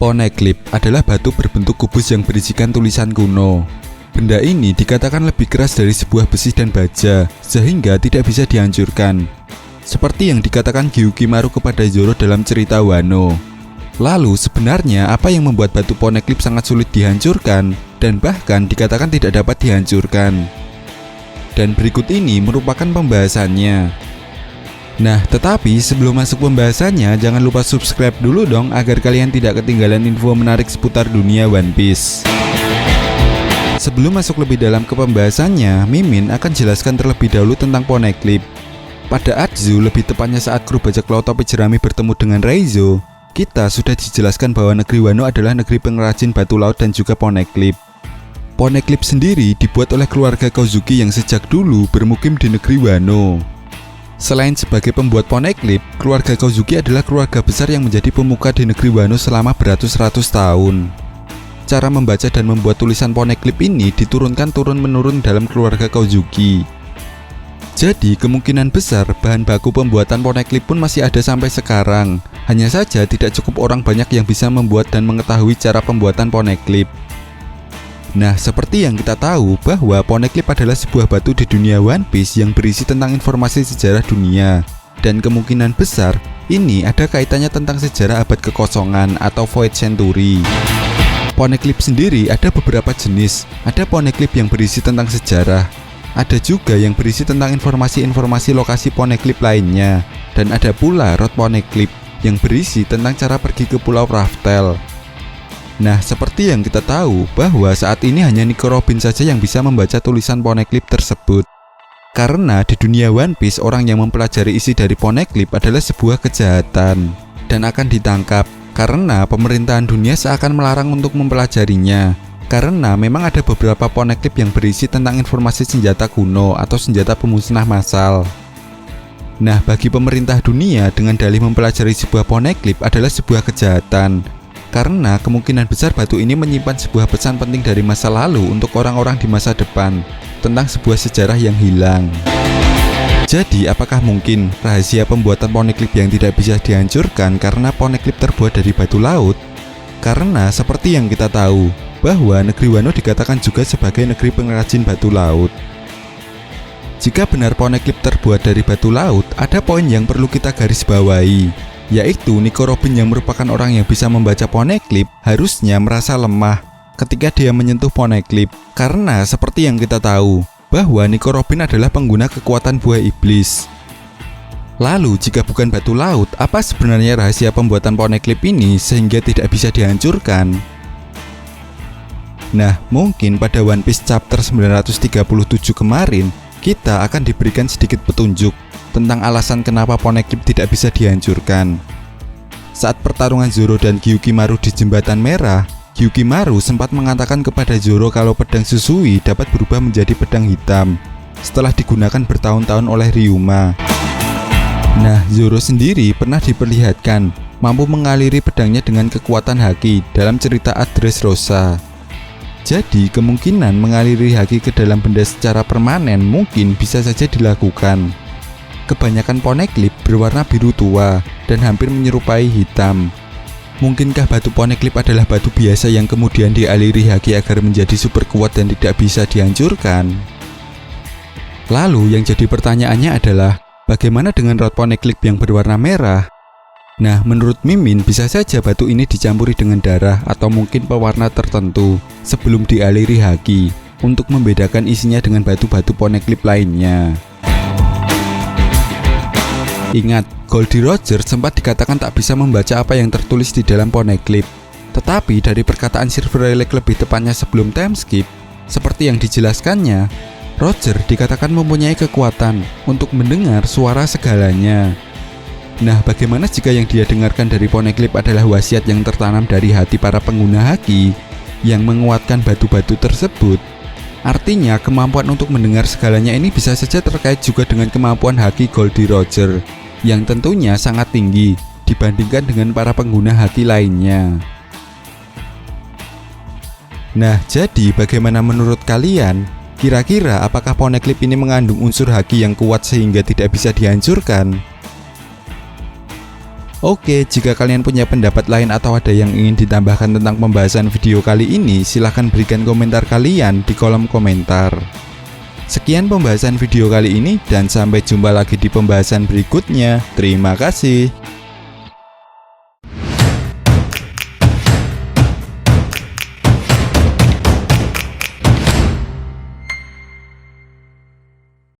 Poneglyph adalah batu berbentuk kubus yang berisikan tulisan kuno. Benda ini dikatakan lebih keras dari sebuah besi dan baja, sehingga tidak bisa dihancurkan. Seperti yang dikatakan Gyukimaru kepada Zoro dalam cerita Wano. Lalu sebenarnya apa yang membuat batu Poneglyph sangat sulit dihancurkan, dan bahkan dikatakan tidak dapat dihancurkan? Dan berikut ini merupakan pembahasannya. Nah, tetapi sebelum masuk pembahasannya, jangan lupa subscribe dulu dong agar kalian tidak ketinggalan info menarik seputar dunia One Piece. Sebelum masuk lebih dalam ke pembahasannya, Mimin akan jelaskan terlebih dahulu tentang Poneglyph. Pada Atsu, lebih tepatnya saat kru bajak laut topi jerami bertemu dengan Reizo, kita sudah dijelaskan bahwa negeri Wano adalah negeri pengrajin batu laut dan juga Poneglyph. Poneglyph sendiri dibuat oleh keluarga Kozuki yang sejak dulu bermukim di negeri Wano. Selain sebagai pembuat Poneglyph, keluarga Kozuki adalah keluarga besar yang menjadi pemuka di negeri Wano selama beratus-ratus tahun. Cara membaca dan membuat tulisan Poneglyph ini diturunkan turun-menurun dalam keluarga Kozuki. Jadi kemungkinan besar bahan baku pembuatan Poneglyph pun masih ada sampai sekarang. Hanya saja tidak cukup orang banyak yang bisa membuat dan mengetahui cara pembuatan Poneglyph. Nah, seperti yang kita tahu bahwa Poneglyph adalah sebuah batu di dunia One Piece yang berisi tentang informasi sejarah dunia. Dan kemungkinan besar ini ada kaitannya tentang sejarah abad kekosongan atau Void Century. Poneglyph sendiri ada beberapa jenis. Ada Poneglyph yang berisi tentang sejarah. Ada juga yang berisi tentang informasi-informasi lokasi Poneglyph lainnya. Dan ada pula Road Poneglyph yang berisi tentang cara pergi ke Pulau Raftel. Nah, seperti yang kita tahu bahwa saat ini hanya Nico Robin saja yang bisa membaca tulisan Poneglyph tersebut. Karena di dunia One Piece, orang yang mempelajari isi dari Poneglyph adalah sebuah kejahatan dan akan ditangkap karena pemerintahan dunia seakan melarang untuk mempelajarinya. Karena memang ada beberapa Poneglyph yang berisi tentang informasi senjata kuno atau senjata pemusnah massal. Nah, bagi pemerintah dunia dengan dalih mempelajari sebuah Poneglyph adalah sebuah kejahatan. Karena kemungkinan besar batu ini menyimpan sebuah pesan penting dari masa lalu untuk orang-orang di masa depan tentang sebuah sejarah yang hilang. Jadi, apakah mungkin rahasia pembuatan Poneglyph yang tidak bisa dihancurkan karena Poneglyph terbuat dari batu laut? Karena seperti yang kita tahu bahwa negeri Wano dikatakan juga sebagai negeri pengrajin batu laut. Jika benar Poneglyph terbuat dari batu laut, ada poin yang perlu kita garis bawahi, yaitu Nico Robin yang merupakan orang yang bisa membaca Poneglyph harusnya merasa lemah ketika dia menyentuh Poneglyph. Karena seperti yang kita tahu bahwa Nico Robin adalah pengguna kekuatan buah iblis. Lalu jika bukan batu laut, apa sebenarnya rahasia pembuatan Poneglyph ini sehingga tidak bisa dihancurkan? Nah, mungkin pada One Piece chapter 937 kemarin kita akan diberikan sedikit petunjuk tentang alasan kenapa Poneglyph tidak bisa dihancurkan. Saat pertarungan Zoro dan Gyukimaru di Jembatan Merah, Gyukimaru sempat mengatakan kepada Zoro kalau pedang Susui dapat berubah menjadi pedang hitam setelah digunakan bertahun-tahun oleh Ryuma. Nah, Zoro sendiri pernah diperlihatkan mampu mengaliri pedangnya dengan kekuatan haki dalam cerita Dressrosa. Jadi kemungkinan mengaliri haki ke dalam benda secara permanen mungkin bisa saja dilakukan. Kebanyakan Poneglyph berwarna biru tua dan hampir menyerupai hitam. Mungkinkah batu Poneglyph adalah batu biasa yang kemudian dialiri haki agar menjadi super kuat dan tidak bisa dihancurkan? Lalu yang jadi pertanyaannya adalah, bagaimana dengan rod Poneglyph yang berwarna merah? Nah, menurut Mimin bisa saja batu ini dicampuri dengan darah atau mungkin pewarna tertentu sebelum dialiri haki untuk membedakan isinya dengan batu-batu Poneglyph lainnya. Ingat, Goldie Roger sempat dikatakan tak bisa membaca apa yang tertulis di dalam Poneglyph. Tetapi dari perkataan Silver Relic lebih tepatnya sebelum time skip, seperti yang dijelaskannya, Roger dikatakan mempunyai kekuatan untuk mendengar suara segalanya. Nah, bagaimana jika yang dia dengarkan dari Poneglyph adalah wasiat yang tertanam dari hati para pengguna haki yang menguatkan batu-batu tersebut? Artinya, kemampuan untuk mendengar segalanya ini bisa saja terkait juga dengan kemampuan haki Goldie Roger yang tentunya sangat tinggi dibandingkan dengan para pengguna haki lainnya. Nah, jadi bagaimana menurut kalian? Kira-kira apakah Poneglyph ini mengandung unsur haki yang kuat sehingga tidak bisa dihancurkan? Oke, jika kalian punya pendapat lain atau ada yang ingin ditambahkan tentang pembahasan video kali ini, silahkan berikan komentar kalian di kolom komentar. Sekian pembahasan video kali ini dan sampai jumpa lagi di pembahasan berikutnya. Terima kasih.